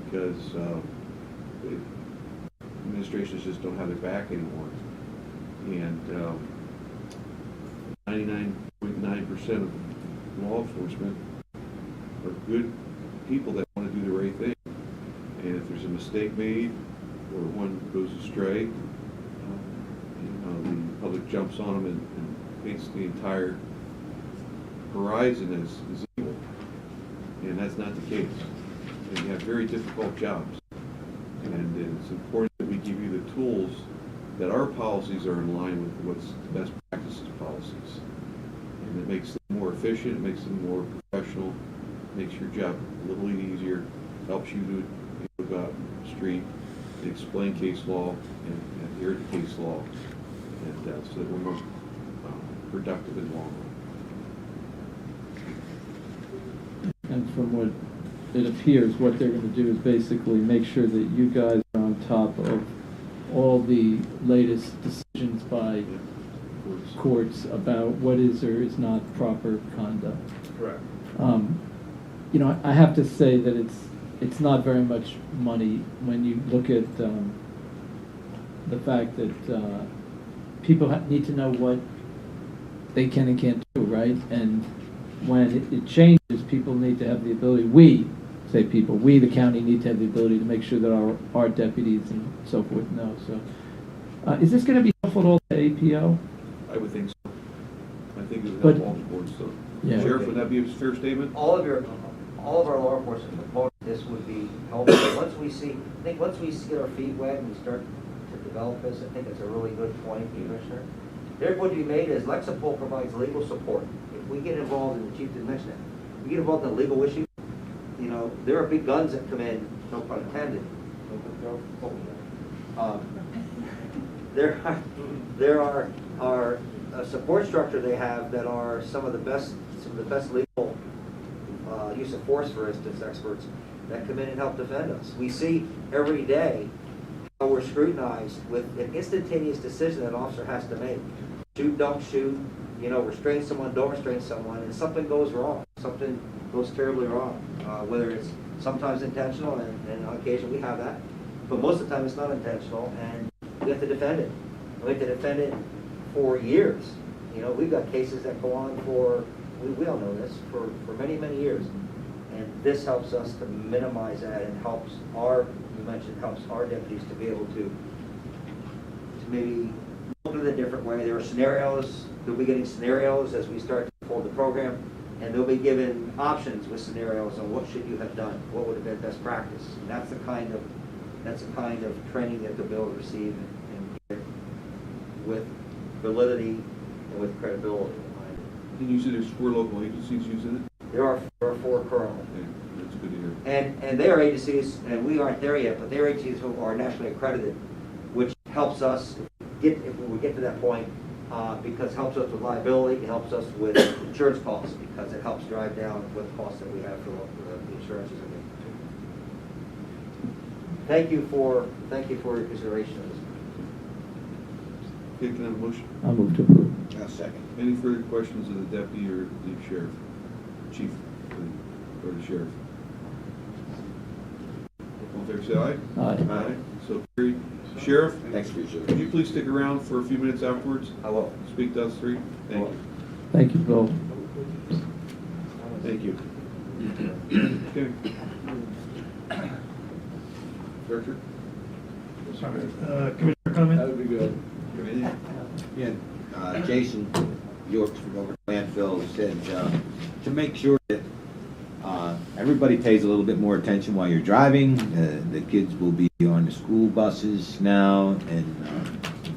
because administrations just don't have their back anymore. And 99.9% of law enforcement are good people that want to do the right thing. And if there's a mistake made or one goes astray, the public jumps on them and paints the entire horizon as evil. And that's not the case. And you have very difficult jobs. And it's important that we give you the tools that our policies are in line with what's the best practices policies. And it makes them more efficient, it makes them more professional, makes your job a little easier, helps you to go out on the street and explain case law and adhere to case law, and so that we're more productive in the long run. And from what it appears, what they're going to do is basically make sure that you guys are on top of all the latest decisions by courts about what is or is not proper conduct. Correct. You know, I have to say that it's not very much money when you look at the fact that people need to know what they can and can't do, right? And when it changes, people need to have the ability, we, the county, need to have the ability to make sure that our deputies and so forth know. So is this going to be helpful to all the APO? I would think so. I think it would But- help all the boards, so. Yeah. Sheriff, would that be a fair statement? All of our law enforcement components, this would be helpful. Once we get our feet wet and we start to develop this, I think it's a really good point, Commissioner. There would be made is Lexipol provides legal support. If we get involved, and the chief did mention that, we get involved in legal issues, you know, there are big guns that come in, no pun intended. There are a support structure they have that are some of the best legal use of force, for instance, experts that come in and help defend us. We see every day how we're scrutinized with an instantaneous decision that an officer has to make. Shoot, don't shoot, you know, restrain someone, don't restrain someone, and something goes wrong. Something goes terribly wrong, whether it's sometimes intentional, and on occasion we have that, but most of the time it's not intentional, and we have to defend it. We have to defend it for years. You know, we've got cases that go on for, we all know this, for many, many years. And this helps us to minimize that and helps helps our deputies to be able to maybe look at it a different way. There are scenarios, they'll be getting scenarios as we start to unfold the program, and they'll be given options with scenarios on what should you have done, what would have been best practice. And that's the kind of training that they'll be able to receive and get with validity and with credibility. And you said there's 4 local agencies using it? There are 4 currently. Okay, that's good to hear. And they are agencies, and we aren't there yet, but they're agencies who are nationally accredited, which helps us if we get to that point, because it helps us with liability, it helps us with insurance costs, because it helps drive down what costs that we have for the insurances. Thank you for your consideration of this. Okay, can I have a motion? I'll move to approve. I'll second. Any further questions of the deputy or the sheriff? Chief or the sheriff? All in favor, say aye. Aye. Aye. So carried. Sheriff, Thanks for your service. could you please stick around for a few minutes afterwards? I will. Speak to us 3. Thank you. Thank you, Bill. Thank you. Okay. Director? Commissioner comment? That would be good. Yeah, Jason Yorks from over landfill said to make sure that everybody pays a little bit more attention while you're driving. The kids will be on the school buses now, and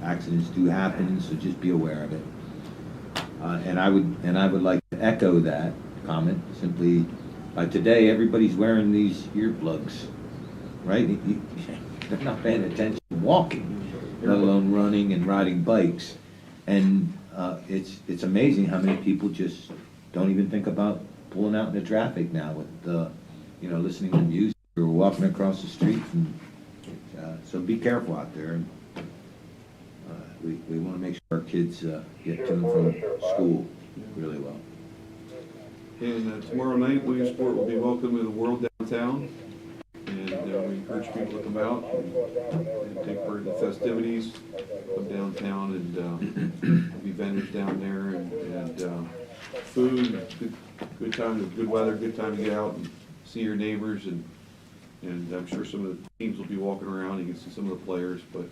accidents do happen, so just be aware of it. And I would like to echo that comment. Simply, today everybody's wearing these earplugs, right? They're not paying attention walking, let alone running and riding bikes. And it's amazing how many people just don't even think about pulling out into traffic now with listening to music or walking across the street. And so be careful out there. And we want to make sure our kids get to and from school really well. And tomorrow night, Williamsport will be welcome to the world downtown. And we encourage people to come out and take part in the festivities of downtown, and there'll be vendors down there, and food, good time, good weather, good time to get out and see your neighbors, and I'm sure some of the teams will be walking around. You can see some of the players, but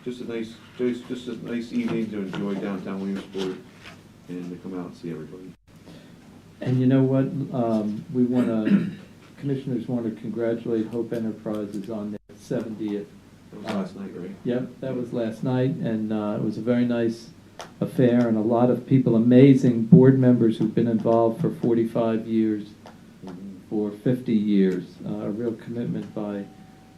just a nice evening to enjoy downtown Williamsport and to come out and see everybody. And you know what? We want to, commissioners want to congratulate Hope Enterprises on their 70th. That was last night, right? Yep, that was last night, and it was a very nice affair, and a lot of people, amazing board members who've been involved for 45 years, for 50 years, a real commitment by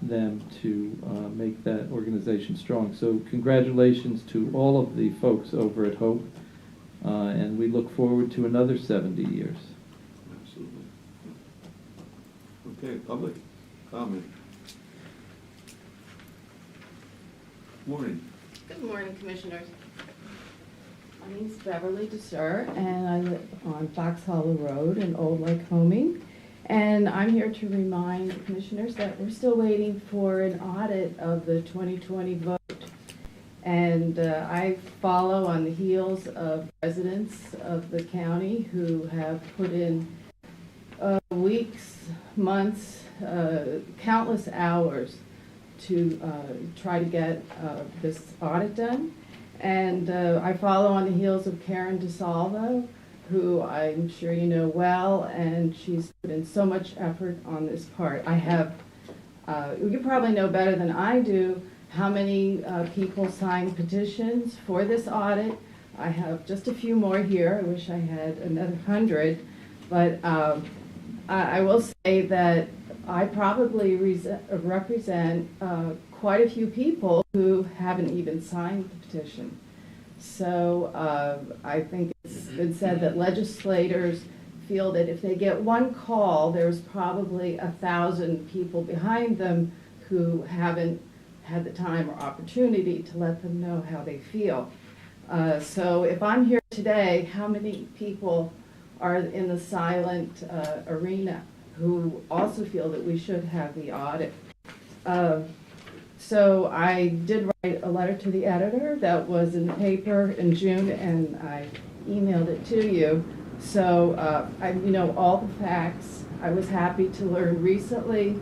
them to make that organization strong. So congratulations to all of the folks over at Hope, and we look forward to another 70 years. Absolutely. Okay, public comment. Morning. Good morning, Commissioners. My name is Beverly DeSur, and I live on Fox Hollow Road in Old Lycoming. And I'm here to remind the Commissioners that we're still waiting for an audit of the 2020 vote. And I follow on the heels of residents of the county who have put in weeks, months, countless hours to try to get this audit done. And I follow on the heels of Karen DeSalvo, who I'm sure you know well, and she's put in so much effort on this part. I have, you probably know better than I do how many people signed petitions for this audit. I have just a few more here. I wish I had another 100, but I will say that I probably represent quite a few people who haven't even signed the petition. So I think it's been said that legislators feel that if they get one call, there's probably 1,000 people behind them who haven't had the time or opportunity to let them know how they feel. So if I'm here today, how many people are in the silent arena who also feel that we should have the audit? So I did write a letter to the editor that was in the paper in June, and I emailed it to you. So I know all the facts. I was happy to learn recently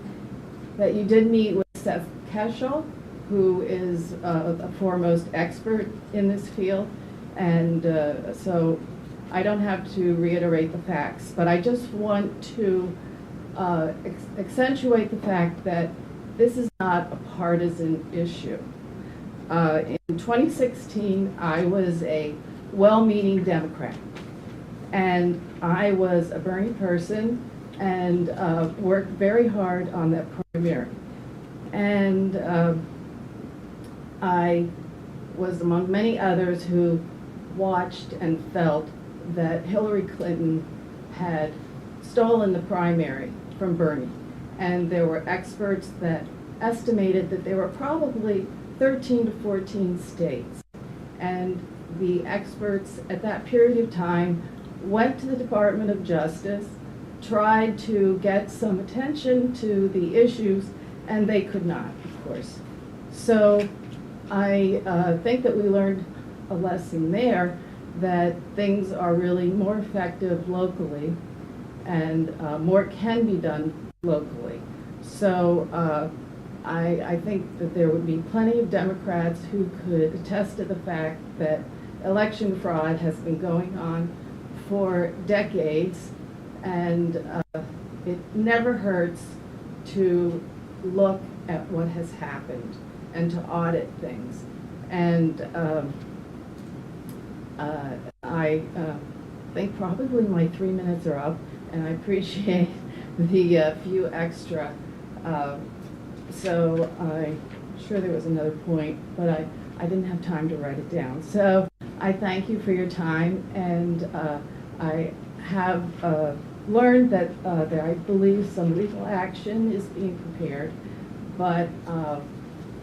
that you did meet with Seth Keschel, who is a foremost expert in this field. And so I don't have to reiterate the facts, but I just want to accentuate the fact that this is not a partisan issue. In 2016, I was a well-meaning Democrat, and I was a Bernie person and worked very hard on that primary. And I was among many others who watched and felt that Hillary Clinton had stolen the primary from Bernie. And there were experts that estimated that there were probably 13 to 14 states. And the experts at that period of time went to the Department of Justice, tried to get some attention to the issues, and they could not, of course. So I think that we learned a lesson there, that things are really more effective locally, and more can be done locally. So I think that there would be plenty of Democrats who could attest to the fact that election fraud has been going on for decades, and it never hurts to look at what has happened and to audit things. And I think probably my 3 minutes are up, and I appreciate the few extra. So I'm sure there was another point, but I didn't have time to write it down. So I thank you for your time, and I have learned that I believe some legal action is being prepared, but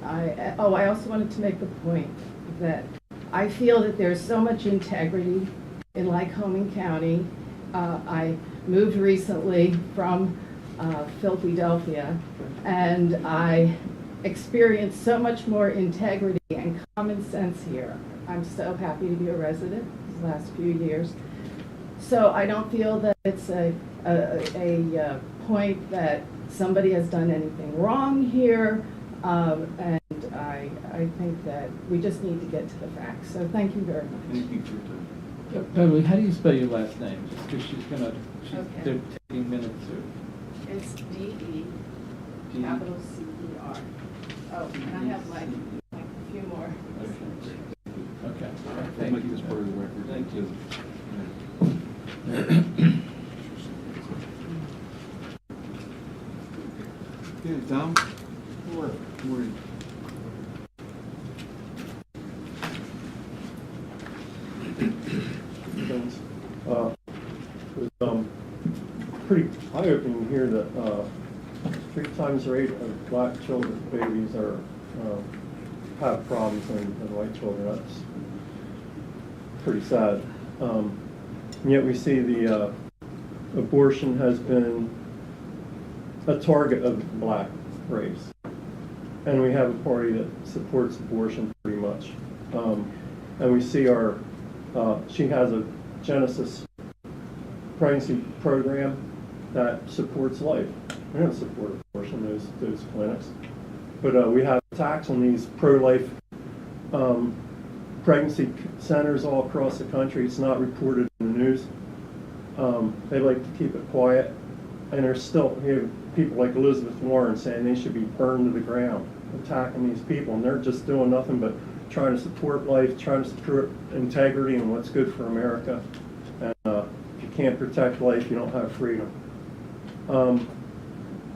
I also wanted to make the point that I feel that there's so much integrity in Lycoming County. I moved recently from Philadelphia, and I experienced so much more integrity and common sense here. I'm so happy to be a resident these last few years. So I don't feel that it's a point that somebody has done anything wrong here, and I think that we just need to get to the facts. So thank you very much. Thank you for your time. Beverly, how do you spell your last name? Just because Okay. they're taking minutes to. It's D-E, capital C-E-R. Oh, and I have like a few more. Okay. Thank you. This part of the record. Thank you. Okay, Tom? Morning. Morning. It was pretty eye-opening to hear that 3 times the rate of black children, babies are have problems than white children. That's pretty sad. And yet we see the abortion has been a target of the black race. And we have a party that supports abortion pretty much. And we see she has a Genesis pregnancy program that supports life. We don't support abortion, those clinics. But we have attacks on these pro-life pregnancy centers all across the country. It's not reported in the news. They like to keep it quiet. And there's still people like Elizabeth Warren saying they should be burned to the ground, attacking these people. And they're just doing nothing but trying to support life, trying to support integrity and what's good for America. And if you can't protect life, you don't have freedom.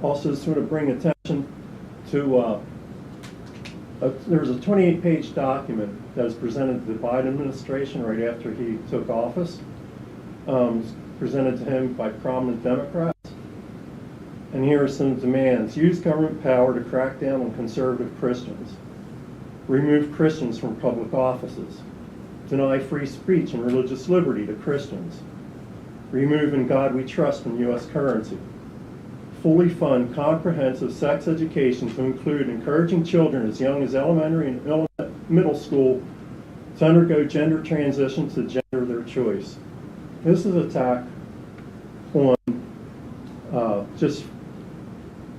Also, sort of bring attention to there was a 28-page document that was presented to the Biden administration right after he took office, presented to him by prominent Democrats. And here are some demands. Use government power to crack down on conservative Christians. Remove Christians from public offices. Deny free speech and religious liberty to Christians. Remove In God We Trust from U.S. currency. Fully fund comprehensive sex education to include encouraging children as young as elementary and middle school to undergo gender transition to the gender of their choice. This is an attack on just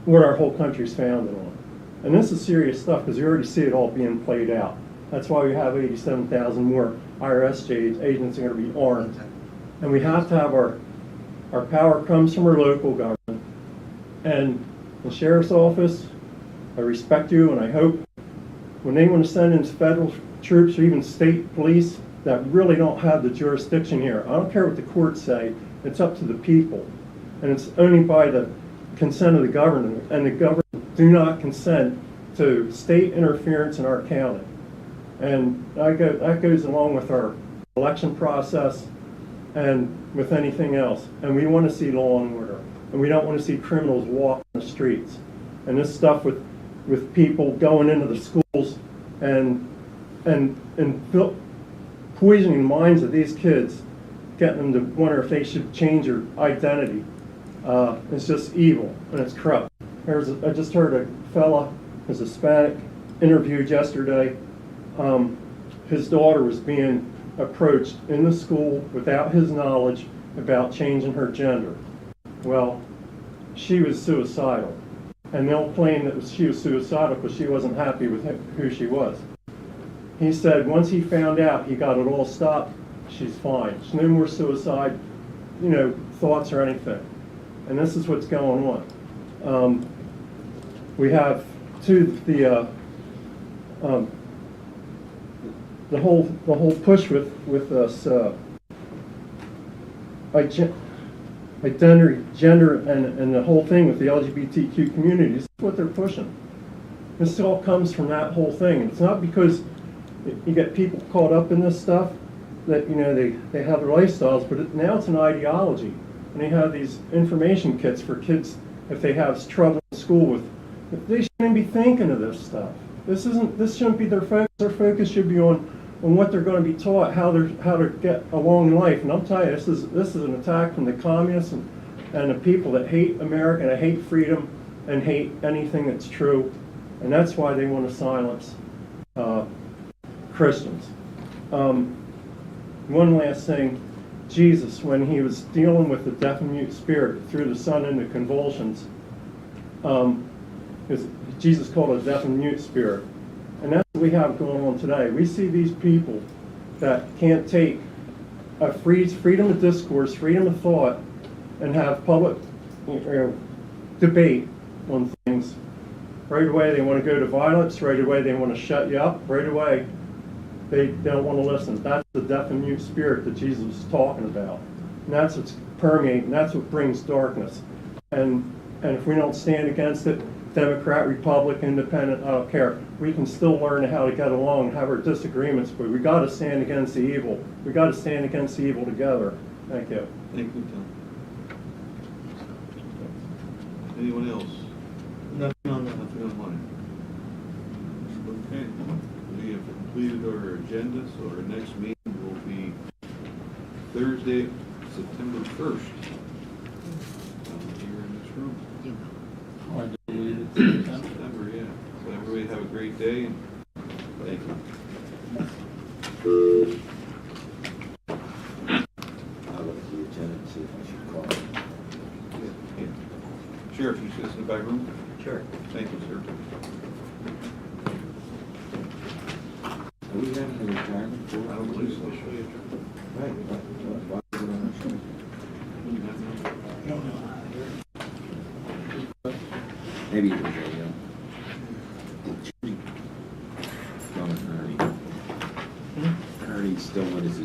what our whole country's founded on. And this is serious stuff because you already see it all being played out. That's why we have 87,000 more IRS agents are going to be armed. And we have to have our power comes from our local government. And the sheriff's office, I respect you, and I hope when they want to send in federal troops or even state police that really don't have the jurisdiction here, I don't care what the courts say, it's up to the people. And it's only by the consent of the government, and the government do not consent to state interference in our county. And that goes along with our election process and with anything else. And we want to see law and order. And we don't want to see criminals walk on the streets. And this stuff with people going into the schools and poisoning the minds of these kids, getting them to wonder if they should change their identity. It's just evil and it's corrupt. I just heard a fella, who's Hispanic, interviewed yesterday. His daughter was being approached in the school without his knowledge about changing her gender. Well, she was suicidal. And they'll claim that she was suicidal because she wasn't happy with who she was. He said once he found out, he got it all stopped, she's fine. There's no more suicide, thoughts or anything. And this is what's going on. We have the whole push with us identity, gender, and the whole thing with the LGBTQ community. This is what they're pushing. This all comes from that whole thing. It's not because you get people caught up in this stuff that they have their lifestyles, but now it's an ideology. And they have these information kits for kids if they have trouble in school they shouldn't be thinking of this stuff. This shouldn't be their focus. Their focus should be on what they're going to be taught, how to get along in life. And I'm telling you, this is an attack from the communists and the people that hate America and hate freedom and hate anything that's true. And that's why they want to silence Christians. One last thing. Jesus, when he was dealing with the deaf and mute spirit, threw the son into convulsions. Jesus called it a deaf and mute spirit. And that's what we have going on today. We see these people that can't take freedom of discourse, freedom of thought, and have public debate on things. Right away, they want to go to violence. Right away, they want to shut you up. Right away, they don't want to listen. That's the deaf and mute spirit that Jesus was talking about. And that's what's permeating. That's what brings darkness. And if we don't stand against it, Democrat, Republican, Independent, I don't care. We can still learn how to get along and have our disagreements, but we got to stand against the evil. We got to stand against the evil together. Thank you. Thank you, Tom. Anyone else? Nothing on that. Nothing on mine. Okay, we have completed our agenda, so our next meeting will be Thursday, September 1st. Here in this room. September, yeah. So everybody have a great day, and thank you. I'll look at the agenda and see if I should call. Yeah. Sheriff, you sit in the back room? Sure. Thank you, sir. Are we having a retirement for? I don't believe so. Right. Why is it on our show? Maybe it was Ernie. Ernie's still with us.